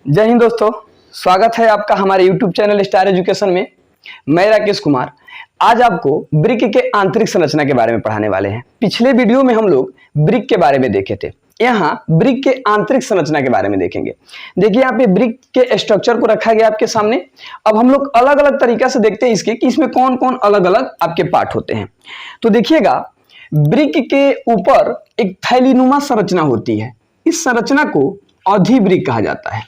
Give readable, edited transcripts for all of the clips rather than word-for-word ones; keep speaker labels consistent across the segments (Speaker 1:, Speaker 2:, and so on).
Speaker 1: जय हिंद दोस्तों, स्वागत है आपका हमारे YouTube चैनल स्टार एजुकेशन में। मैं राकेश कुमार आज आपको ब्रिक के आंतरिक संरचना के बारे में पढ़ाने वाले हैं। पिछले वीडियो में हम लोग ब्रिक के बारे में देखे थे, यहाँ ब्रिक के आंतरिक संरचना के बारे में देखेंगे। देखिए यहाँ पे ब्रिक के स्ट्रक्चर को रखा गया आपके सामने। अब हम लोग अलग अलग तरीका से देखते हैं इसके कि इसमें कौन कौन अलग अलग आपके पार्ट होते हैं। तो देखिएगा, ब्रिक के ऊपर एक थैलीनुमा संरचना होती है। इस संरचना को अधिब्रिक कहा जाता है।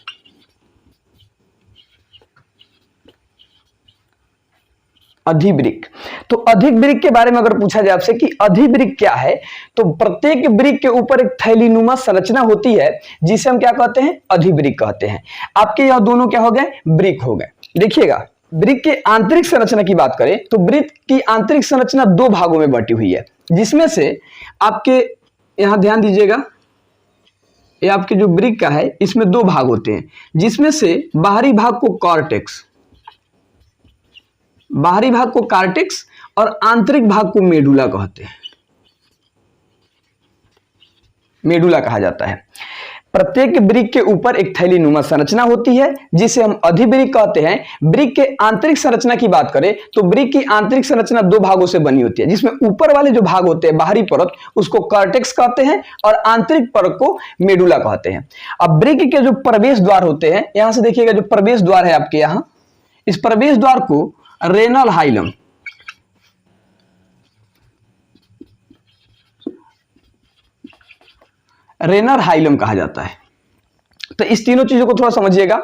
Speaker 1: अधिब्रिक। तो अधिब्रिक के बारे में अगर पूछा जाए आपसे कि अधिब्रिक क्या है, तो प्रत्येक ब्रिक के ऊपर एक थैलीनुमा संरचना होती है जिसे हम क्या कहते हैं, अधिब्रिक कहते हैं। आपके यह दोनों क्या हो गए, ब्रिक हो गए। देखिएगा, ब्रिक के आंतरिक संरचना की बात करें तो ब्रिक की आंतरिक संरचना दो भागों में बटी हुई है, जिसमें से आपके यहां ध्यान दीजिएगा, ये आपके जो ब्रिक का है इसमें दो भाग होते हैं, जिसमें से बाहरी भाग को कॉर्टेक्स, बाहरी भाग को कार्टेक्स और आंतरिक भाग को मेडुला कहते हैं। मेडुला कहा जाता है। प्रत्येक ब्रिक के ऊपर एक थैलीनुमा संरचना होती है जिसे हम अधिब्रिक कहते हैं। ब्रिक के आंतरिक संरचना की बात करें तो ब्रिक की आंतरिक संरचना दो भागों से बनी होती है, जिसमें ऊपर वाले जो भाग होते हैं बाहरी परत उसको कार्टेक्स कहते हैं और आंतरिक परत को मेडुला कहते हैं। अब ब्रिक के जो प्रवेश द्वार होते हैं, यहां से देखिएगा जो प्रवेश द्वार है आपके यहां, इस प्रवेश द्वार को रेनल हाइलम, रेनल हाइलम कहा जाता है। तो इस तीनों चीजों को थोड़ा समझिएगा।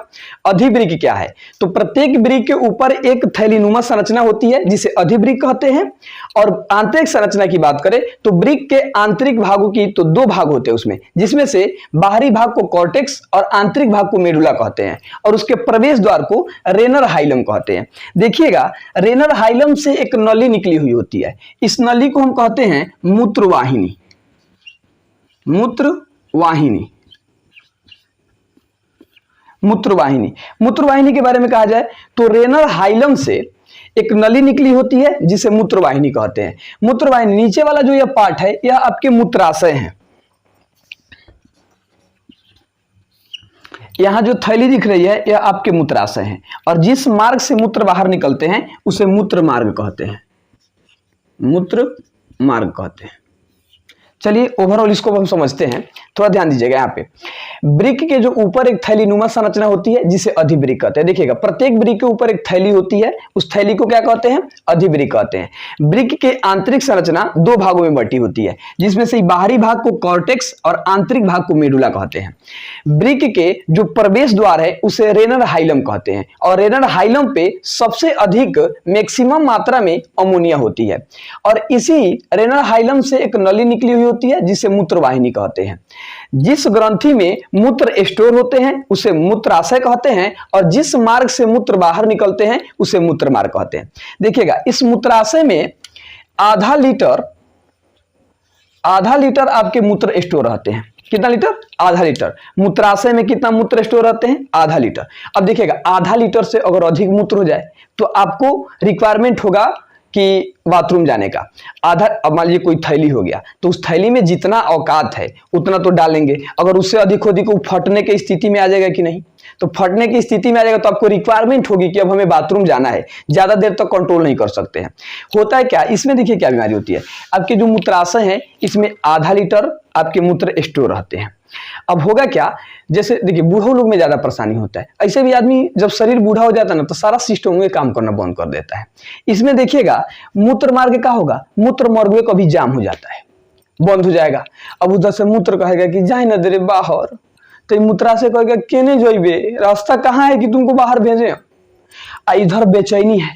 Speaker 1: अधिब्रिक क्या है, तो प्रत्येक ब्रिक के ऊपर एक थैलीनुमा संरचना होती है जिसे अधिब्रिक कहते हैं। और आंतरिक संरचना की बात करें तो ब्रिक के आंतरिक भागों की तो दो भाग होते हैं उसमें, जिसमें से बाहरी भाग को कॉर्टेक्स और आंतरिक भाग को मेडुला कहते हैं और उसके प्रवेश द्वार को रेनल हाइलम कहते हैं। देखिएगा, रेनल हाइलम से एक नली निकली हुई होती है। इस नली को हम कहते हैं मूत्रवाहिनी। मूत्रवाहिनी, मूत्रवाहिनी। मूत्रवाहिनी के बारे में कहा जाए तो रेनल हाइलम से एक नली निकली होती है जिसे मूत्रवाहिनी कहते हैं। मूत्रवाहिनी नीचे वाला जो यह पार्ट है यह आपके मूत्राशय है। यहां जो थैली दिख रही है यह आपके मूत्राशय है और जिस मार्ग से मूत्र बाहर निकलते हैं उसे मूत्र मार्ग कहते हैं। मूत्र मार्ग कहते हैं। चलिए ओवरऑल इसको हम समझते हैं, थोड़ा ध्यान दीजिएगा। यहाँ पे ब्रिक के जो ऊपर एक थैलीनुमा संरचना होती है जिसे अधिब्रिक कहते हैं। देखिएगा, प्रत्येक ब्रिक के ऊपर एक थैली होती है, उस थैली को क्या कहते हैं, अधिब्रिक कहते हैं। ब्रिक के आंतरिक संरचना दो भागों में बटी होती है, जिसमें से बाहरी भाग को कॉर्टेक्स और आंतरिक भाग को मेडुला कहते हैं। ब्रिक के जो प्रवेश द्वार है उसे रेनल हाइलम कहते हैं और रेनल हाइलम पे सबसे अधिक मैक्सिमम मात्रा में अमोनिया होती है और इसी रेनल हाइलम से एक नली निकली हुई होती है जिसे मूत्रवाहिनी कहते हैं। जिस ग्रंथि में मूत्र स्टोर होते हैं उसे मूत्राशय कहते हैं और जिस मार्ग से मूत्र बाहर निकलते हैं उसे मूत्र मार्ग कहते हैं। देखिएगा, इस मूत्राशय में आधा लीटर आपके मूत्र स्टोर रहते हैं। कितना लीटर, आधा लीटर। मूत्राशय में कितना मूत्र स्टोर रहते हैं, आधा लीटर। अब देखिएगा, आधा लीटर से अगर अधिक मूत्र हो जाए तो आपको रिक्वायरमेंट होगा कि बाथरूम जाने का। आधा, अब मान लीजिए कोई थैली हो गया तो उस थैली में जितना औकात है उतना तो डालेंगे। अगर उससे अधिक हो अधिक फटने की स्थिति में आ जाएगा कि नहीं, तो फटने की स्थिति में आ जाएगा तो आपको रिक्वायरमेंट होगी कि अब हमें बाथरूम जाना है, ज्यादा देर तक कंट्रोल नहीं कर सकते हैं। होता है क्या, इसमें देखिए क्या बीमारी होती है, आपके जो मूत्राशय है इसमें आधा लीटर आपके मूत्र स्टोर रहते हैं। अब होगा क्या, जैसे देखिए बूढ़ों लोग में ज्यादा परेशानी होता है। ऐसे भी आदमी जब शरीर बूढ़ा हो जाता है ना तो सारा सिस्टम में काम करना बंद कर देता है। इसमें देखिएगा मूत्र मार्ग का होगा, मूत्र मार्ग कभी जाम हो जाता है, बंद हो जाएगा। अब उधर से मूत्र कहेगा कि जाए ना दे बाहर, तो मूत्राशय कहेगा केने जोइबे, रास्ता कहाँ है कि तुमको बाहर भेजे। इधर बेचैनी है,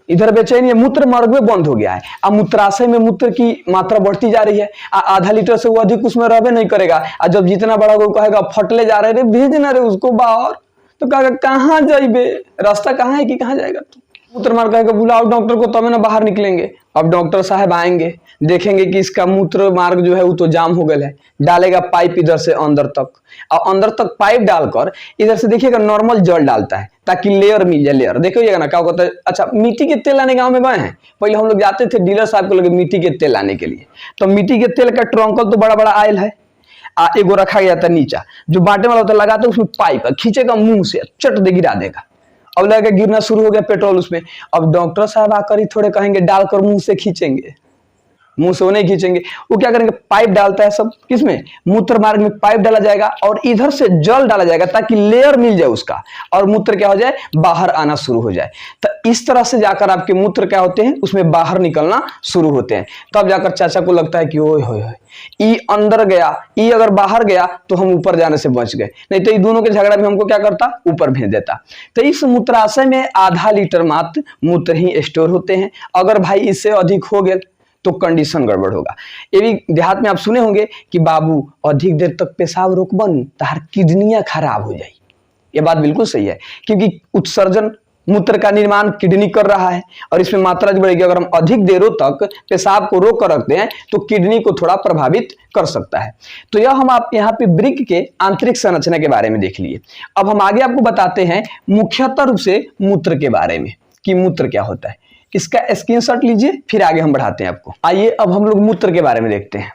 Speaker 1: इधर बेचैनी है, मूत्र मार्ग में बंद हो गया है। अब मूत्राशय में मूत्र की मात्रा बढ़ती जा रही है, आधा लीटर से वो अधिक उसमें रहबे नहीं करेगा। और जब जितना बड़ा वो कहेगा फटले जा रहे रे, भेज ना रे उसको बाहर, तो कहेगा कहाँ जाइबे, रास्ता कहाँ है कि कहाँ जाएगा तू। मूत्र मार्ग कहेगा बुलाओ डॉक्टर को तब ना बाहर निकलेंगे। अब डॉक्टर साहब आएंगे, देखेंगे कि इसका मूत्र मार्ग जो है वो तो जाम हो गया है, डालेगा पाइप इधर से अंदर तक और अंदर तक पाइप डालकर इधर से देखिएगा नॉर्मल जल डालता है ताकि लेयर मिल जाए। लेयर देखिएगा ना क्या होता है। अच्छा, मिट्टी के तेल लाने गांव में गए हैं, पहले हम लोग जाते थे डीलर साहब को लगे मिट्टी के तेल लाने के लिए, तो मिट्टी के तेल का ट्रंकल तो बड़ा बड़ा आयल है, एगो रखा गया था नीचा, जो बांटने वाला होता है, लगाते उसमें पाइप खींचेगा मुंह से, चट दे गिरा देगा। अब लगा गिरना शुरू हो गया पेट्रोल उसमें। अब डॉक्टर साहब आकर ही थोड़े कहेंगे डालकर मुंह से खींचेंगे, मुंह से वो नहीं खींचेंगे। वो क्या करेंगे, पाइप डालता है सब किसमें, मूत्र मार्ग में पाइप डाला जाएगा और इधर से जल डाला जाएगा ताकि लेयर मिल जाए उसका, और मूत्र क्या हो जाए, बाहर आना शुरू हो जाए। तो इस तरह से जाकर आपके मूत्र क्या होते हैं, उसमें बाहर निकलना शुरू होते हैं। तब जाकर चाचा को लगता है कि ओए होए ई अंदर गया, ई अगर बाहर गया तो हम ऊपर जाने से बच गए, नहीं तो ये दोनों के झगड़ा में हमको क्या करता, ऊपर भेज देता। तो इस मूत्राशय में आधा लीटर मात्र मूत्र ही स्टोर होते हैं। अगर भाई इससे अधिक हो गए तो कंडीशन गड़बड़ होगा। ये भी देहात में आप सुने होंगे कि बाबू अधिक देर तक पेशाब रोकबन तार किडनियां खराब हो जाए। ये बात बिल्कुल सही है, क्योंकि उत्सर्जन मूत्र का निर्माण किडनी कर रहा है और इसमें मात्रा बढ़ेगी। अगर हम अधिक देरों तक पेशाब को रोक कर रखते हैं तो किडनी को थोड़ा प्रभावित कर सकता है। तो यह हम आप यहाँ पे वृक्क के आंतरिक संरचना के बारे में देख लिए। अब हम आगे आपको बताते हैं मुख्यतः रूप से मूत्र के बारे में कि मूत्र क्या होता है। इसका स्क्रीनशॉट लीजिए, फिर आगे हम बढ़ाते हैं आपको। आइए अब हम लोग मूत्र के बारे में देखते हैं।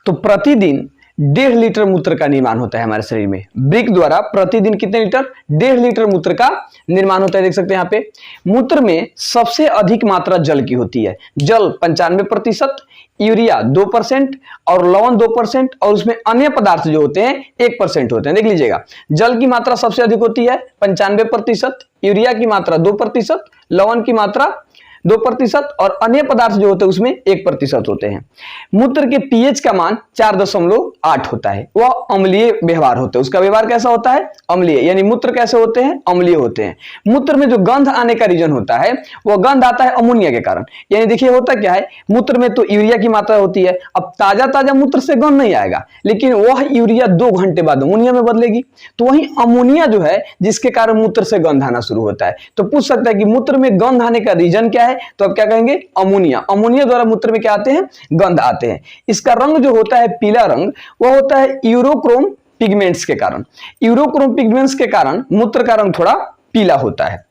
Speaker 1: तो प्रतिदिन 1.5 लीटर मूत्र का निर्माण होता है हमारे शरीर में। वृक्क द्वारा प्रतिदिन कितने लीटर, 1.5 लीटर मूत्र का निर्माण होता है। देख सकते हैं यहाँ पे मूत्र में सबसे अधिक मात्रा जल की होती है। जल 95%, यूरिया 2% और लवण 2%, और उसमें अन्य पदार्थ जो होते हैं 1% होते हैं। देख लीजिएगा, जल की मात्रा सबसे अधिक होती है 95%, यूरिया की मात्रा 2%, लवण की मात्रा 2% और अन्य पदार्थ जो होते हैं उसमें 1% होते हैं। मूत्र के पीएच का मान 4.8 होता है। वह अम्लीय व्यवहार होता है। उसका व्यवहार कैसा होता है, अम्लीय, यानी मूत्र कैसे होते हैं, अम्लीय होते हैं। मूत्र में जो गंध आने का रीजन होता है वह गंध आता है अमोनिया के कारण। यानी देखिए होता क्या है, मूत्र में तो यूरिया की मात्रा होती है। अब ताजा ताजा मूत्र से गंध नहीं आएगा, लेकिन वह यूरिया 2 घंटे बाद अमोनिया में बदलेगी, तो वही अमोनिया जो है जिसके कारण मूत्र से गंध आना शुरू होता है। तो पूछ सकता है कि मूत्र में गंध आने का रीजन क्या है, तो अब क्या कहेंगे, अमोनिया। अमोनिया द्वारा मूत्र में क्या आते हैं, गंध आते हैं। इसका रंग जो होता है पीला रंग, वह होता है यूरोक्रोम पिगमेंट्स के कारण। यूरोक्रोम पिगमेंट्स के कारण मूत्र का रंग थोड़ा पीला होता है।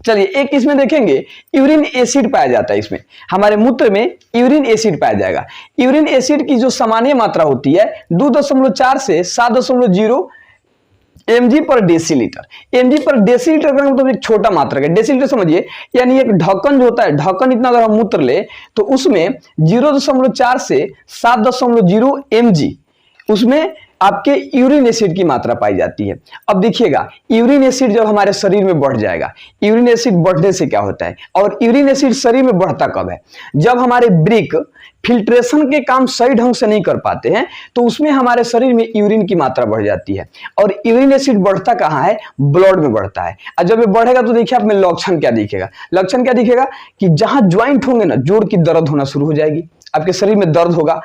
Speaker 1: चलिए एक इसमें देखेंगे, यूरिन एसिड पाया जाता है। इसमें हमारे मूत्र में यूरिन एसिड पाया जाएगा। यूरिन एसिड की जो सामान्य मात्रा होती है 2.4 से 7.0 mg पर डेसीलीटर। mg पर डेसीलीटर का मतलब एक छोटा मात्रा है। डेसीलीटर समझिए, यानी एक ढक्कन जो होता है, ढक्कन इतना अगर हम मूत्र ले तो उसमें 0.4 से 7.0 mg उसमें आपके यूरिन एसिड की मात्रा पाई जाती है। अब देखिएगा, यूरिन एसिड जब हमारे शरीर में बढ़ जाएगा, यूरिन एसिड बढ़ने से क्या होता है, और यूरिन एसिड शरीर में बढ़ता कब है, जब हमारे वृक्क फिल्ट्रेशन के काम सही ढंग से नहीं कर पाते हैं, तो उसमें हमारे शरीर में यूरिन की मात्रा बढ़ जाती है। और यूरिन एसिड बढ़ता कहाँ है, ब्लड में बढ़ता है। और जब ये बढ़ेगा तो देखिए आप में लक्षण क्या दिखेगा, लक्षण क्या दिखेगा कि जहां ज्वाइंट होंगे ना, जोड़ की दर्द होना शुरू हो जाएगी, आपके शरीर में दर्द होगा,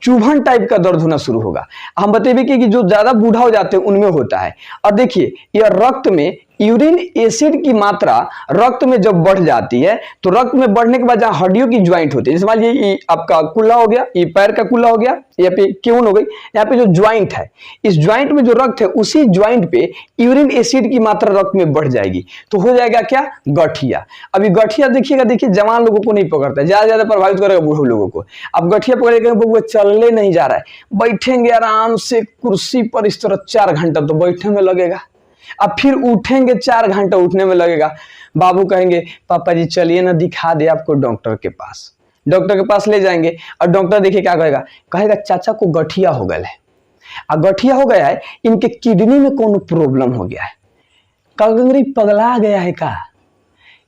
Speaker 1: चुभन टाइप का दर्द होना शुरू होगा। हम बताइए कि जो ज्यादा बूढ़ा हो जाते हैं उनमें होता है। और देखिए यह रक्त में यूरिन एसिड की मात्रा रक्त में जब बढ़ जाती है, तो रक्त में बढ़ने के बाद जहां हड्डियों की ज्वाइंट होती है, जैसे मान लीजिए ये आपका कुल्ला हो गया, ये पैर का कुल्ला हो गया, यहाँ पे क्यून हो गई, यहाँ पे जो ज्वाइंट है, इस ज्वाइंट में जो रक्त है उसी ज्वाइंट पे यूरिन एसिड की मात्रा रक्त में बढ़ जाएगी, तो हो जाएगा क्या, गठिया। अभी गठिया देखिएगा, देखिए जवान लोगों को नहीं पकड़ता है, ज्यादा प्रभावित करेगा बूढ़े लोगों को। अब गठिया पकड़ेगा, वो चलने नहीं जा रहा है, बैठेंगे आराम से कुर्सी पर इस तरह 4 घंटा तो बैठने में लगेगा, अब फिर उठेंगे 4 घंटा उठने में लगेगा। बाबू कहेंगे पापा जी चलिए ना दिखा दे आपको डॉक्टर के पास। डॉक्टर के पास ले जाएंगे और डॉक्टर देखिए क्या कहेगा, कहेगा चाचा को गठिया हो गया है, और गठिया हो गया है, इनके किडनी में कौन प्रॉब्लम हो गया है, कंगरी पगला गया है का,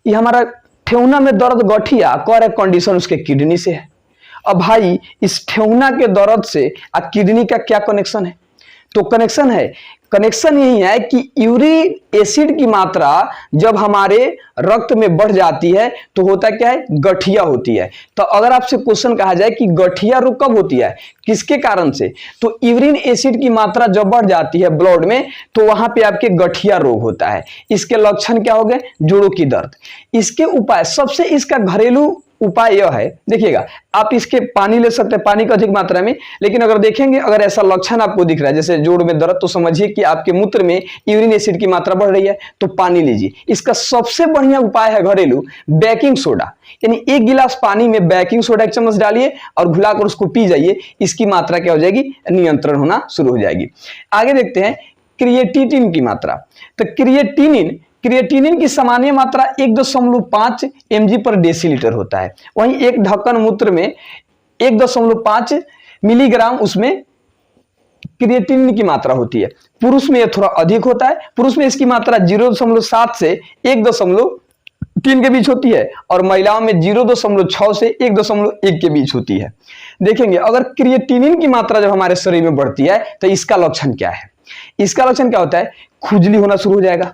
Speaker 1: ये हमारा ठेहुना में दर्द गठिया कर कंडीशन उसके किडनी से है। अब भाई इस ठेहुना के दर्द से किडनी का क्या कनेक्शन है, तो कनेक्शन यही है कि यूरिक एसिड की मात्रा जब हमारे रक्त में बढ़ जाती है तो होता क्या है, गठिया होती है। तो अगर आपसे क्वेश्चन कहा जाए कि गठिया रोग कब होती है, किसके कारण से, तो यूरिन एसिड की मात्रा जब बढ़ जाती है ब्लड में, तो वहां पे आपके गठिया रोग होता है। इसके लक्षण क्या हो गए, जोड़ों की दर्द। इसके उपाय, सबसे इसका घरेलू उपाय यह है, देखिएगा आप इसके पानी ले सकते हैं, पानी का अधिक मात्रा में, लेकिन अगर देखेंगे अगर ऐसा लक्षण आपको दिख रहा है जैसे जोड़ में दर्द, तो समझिए कि आपके मूत्र में यूरिन एसिड की मात्रा बढ़ रही है, तो पानी लीजिए। इसका सबसे बढ़िया उपाय है घरेलू बेकिंग सोडा, यानी 1 गिलास पानी में बेकिंग सोडा 1 चम्मच डालिए और घुलाकर उसको पी जाइए, इसकी मात्रा क्या हो जाएगी, नियंत्रण होना शुरू हो जाएगी। आगे देखते हैं क्रिएटिनिन की मात्रा। तो क्रिएटिनिन की सामान्य मात्रा 1.5 mg पर डेसीलीटर होता है। वहीं एक ढक्कन मूत्र में 1.5 मिलीग्राम उसमें क्रिएटिनिन की मात्रा होती है। पुरुष में यह थोड़ा अधिक होता है, पुरुष में इसकी मात्रा 0.7 से 1.3 के बीच होती है और महिलाओं में 0.6 से 1.1 के बीच होती है। देखेंगे अगर क्रिएटिनिन की मात्रा जब हमारे शरीर में बढ़ती है तो इसका लक्षण क्या है। इसका लक्षण क्या होता है, खुजली होना शुरू हो जाएगा,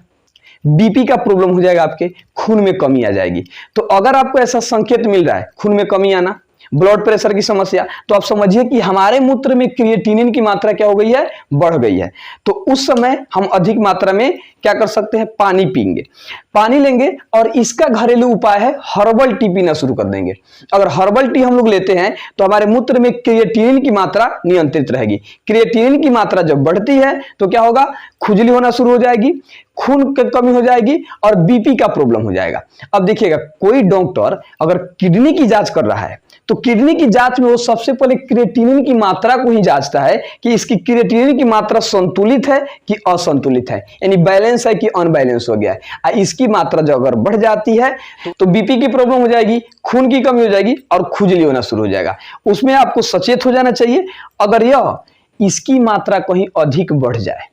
Speaker 1: बीपी का प्रॉब्लम हो जाएगा, आपके खून में कमी आ जाएगी। तो अगर आपको ऐसा संकेत मिल रहा है, खून में कमी आना, ब्लड प्रेशर की समस्या, तो आप समझिए कि हमारे मूत्र में क्रिएटिनिन की मात्रा क्या हो गई है, बढ़ गई है। तो उस समय हम अधिक मात्रा में क्या कर सकते हैं, पानी पीएंगे, पानी लेंगे और इसका घरेलू उपाय है हर्बल टी पीना शुरू कर देंगे। अगर हर्बल टी हम लोग लेते हैं तो हमारे मूत्र में क्रिएटिनिन की मात्रा नियंत्रित रहेगी। क्रिएटिनिन की मात्रा जब बढ़ती है तो क्या होगा, खुजली होना शुरू हो जाएगी, खून की कमी हो जाएगी और बीपी का प्रॉब्लम हो जाएगा। अब देखिएगा कोई डॉक्टर अगर किडनी की जांच कर रहा है तो किडनी की जांच में वो सबसे पहले क्रिएटिनिन की मात्रा को ही जांचता है कि इसकी क्रिएटिनिन की मात्रा संतुलित है कि असंतुलित है, यानी बैलेंस है कि अनबैलेंस हो गया है। इसकी मात्रा जो अगर बढ़ जाती है तो बीपी की प्रॉब्लम हो जाएगी, खून की कमी हो जाएगी और खुजली होना शुरू हो जाएगा। उसमें आपको सचेत हो जाना चाहिए। अगर यह इसकी मात्रा कहीं अधिक बढ़ जाए,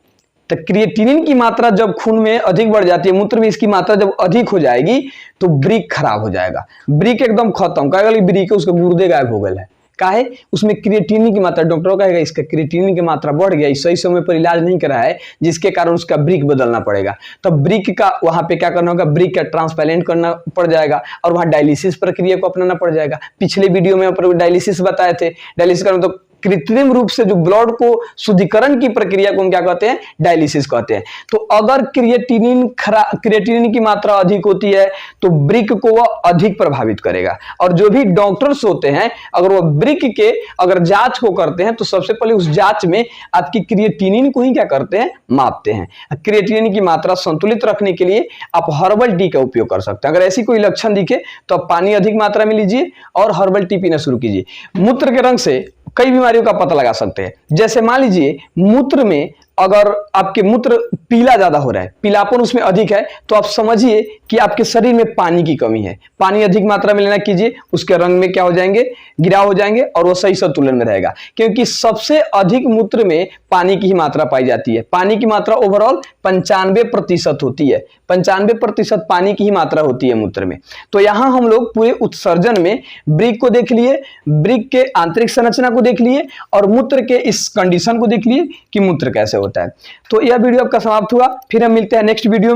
Speaker 1: तो क्रिएटिनिन की मात्रा जब खून में अधिक बढ़ जाती है, मूत्र में इसकी मात्रा जब अधिक हो जाएगी तो ब्रिक खराब हो जाएगा, ब्रिक एकदम खत्म, कहेगा ब्रिक है उसके गुर्दे गायब हो गए है, काहे, उसमें क्रिएटिनिन की मात्रा, डॉक्टर कहेगा इसका क्रिएटिनिन की मात्रा बढ़ गया, सही समय पर इलाज नहीं करा है जिसके कारण उसका ब्रिक बदलना पड़ेगा। तब ब्रिक का वहां पे क्या करना होगा, ब्रिक का ट्रांसप्लांट करना पड़ जाएगा और वहां डायलिसिस प्रक्रिया को अपनाना पड़ जाएगा। पिछले वीडियो में डायलिसिस बताए थे, डायलिसिस करना तो कृत्रिम रूप से जो ब्लड को शुद्धिकरण की प्रक्रिया को हम क्या कहते हैं, डायलिसिस कहते हैं। तो अगर क्रिएटिनिन की मात्रा अधिक होती है तो ब्रिक को वह अधिक प्रभावित करेगा। और जो भी डॉक्टर्स होते हैं अगर वो ब्रिक के अगर जांच को करते हैं तो सबसे पहले उस जांच में आपकी क्रिएटिनिन को ही क्या करते हैं, मापते हैं। क्रिएटिनिन की मात्रा संतुलित रखने के लिए आप हर्बल टी का उपयोग कर सकते हैं। अगर ऐसी कोई लक्षण दिखे तो आप पानी अधिक मात्रा में लीजिए और हर्बल टी पीना शुरू कीजिए। मूत्र के रंग से कई बीमारियों का पता लगा सकते हैं। जैसे मान लीजिए मूत्र में अगर आपके मूत्र पीला ज्यादा हो रहा है, पीलापन उसमें अधिक है, तो आप समझिए कि आपके शरीर में पानी की कमी है। पानी अधिक मात्रा में लेना कीजिए, उसके रंग में क्या हो जाएंगे, गिराव हो जाएंगे और वो सही संतुलन में रहेगा, क्योंकि सबसे अधिक मूत्र में पानी की ही मात्रा पाई जाती है। पानी की मात्रा ओवरऑल 95% होती है, 95% पानी की ही मात्रा होती है मूत्र में। तो यहां हम लोग पूरे उत्सर्जन में ब्रिक को देख लिए, ब्रिक के आंतरिक संरचना को देख लिए और मूत्र के इस कंडीशन को देख लिए कि मूत्र कैसे होता है। तो यह वीडियो आपका समाप्त हुआ, फिर हम मिलते हैं नेक्स्ट वीडियो में।